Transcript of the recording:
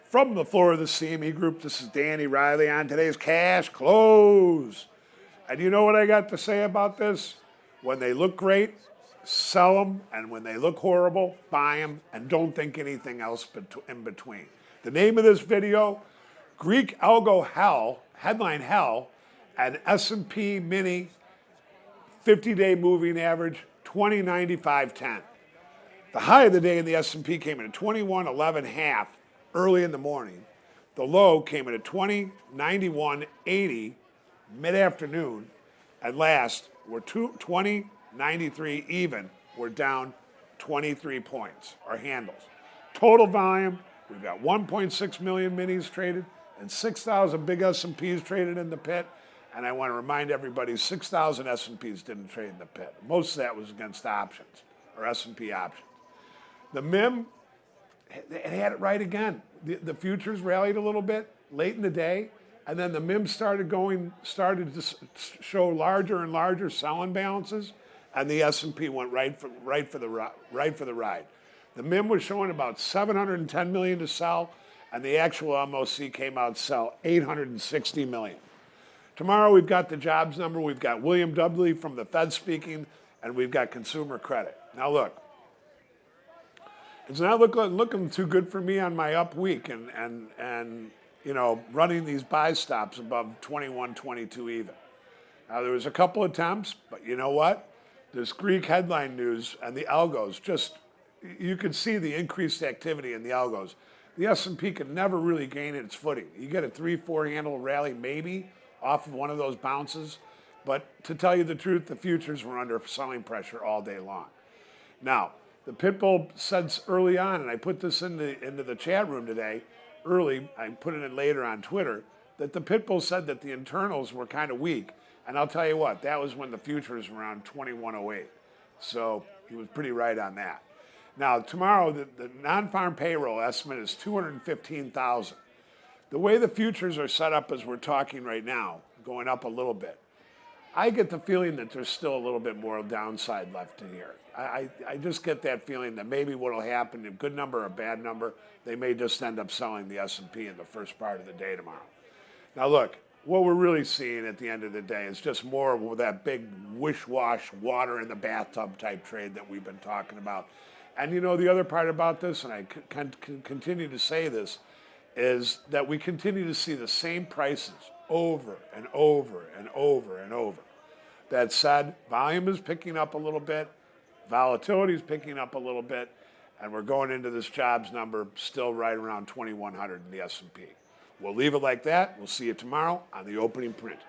From the floor of the CME Group, this is Danny Riley on today's Cash Close. And you know what I got to say about this? When they look great, sell them, and when they look horrible, buy them, and don't think anything else in between. The name of this video, Greek Algo Hell, headline Hell, and S&P Mini 50-day moving average, 2095.10. The high of the day in the S&P came in at 2111.5 early in the morning. The low came in at 2091.80 mid-afternoon. And last, we're 2093 even. We're down 23 points, or handles. Total volume, we've got 1.6 million minis traded and 6,000 big S&Ps traded in the pit. And I want to remind everybody, 6,000 S&Ps didn't trade in the pit. Most of that was against options, or S&P options. The MIM, it had it right again. The futures rallied a little bit late in the day, and then the MIM started to show larger and larger selling balances, and the S&P went right for the ride. The MIM was showing about 710 million to sell, and the actual MOC came out to sell 860 million. Tomorrow we've got the jobs number, we've got William Dudley from the Fed speaking, and we've got consumer credit. Now look, it's not looking too good for me on my up week and you know, running these buy stops above 21, 22 even. Now there was a couple attempts, but you know what? This Greek headline news and the algos, just, you could see the increased activity in the algos. The S&P could never really gain its footing. You get a 3-4 handle rally maybe off of one of those bounces, but to tell you the truth, the futures were under selling pressure all day long. Now, the PitBull said early on, and I put this into the chat room today, early, I put it in later on Twitter, that the PitBull said that the internals were kind of weak. And I'll tell you what, that was when the futures were around 2108. So he was pretty right on that. Now, tomorrow, the non-farm payroll estimate is 215,000. The way the futures are set up as we're talking right now, going up a little bit, I get the feeling that there's still a little bit more downside left in here. I just get that feeling that maybe what will happen, a good number or a bad number, they may just end up selling the S&P in the first part of the day tomorrow. Now look, what we're really seeing at the end of the day is just more of that big wish-wash, water in the bathtub type trade that we've been talking about. And you know, the other part about this, and I can continue to say this, is that we continue to see the same prices over and over and over and over. That said, volume is picking up a little bit, volatility is picking up a little bit, and we're going into this jobs number still right around 2,100 in the S&P. We'll leave it like that. We'll see you tomorrow on the opening print.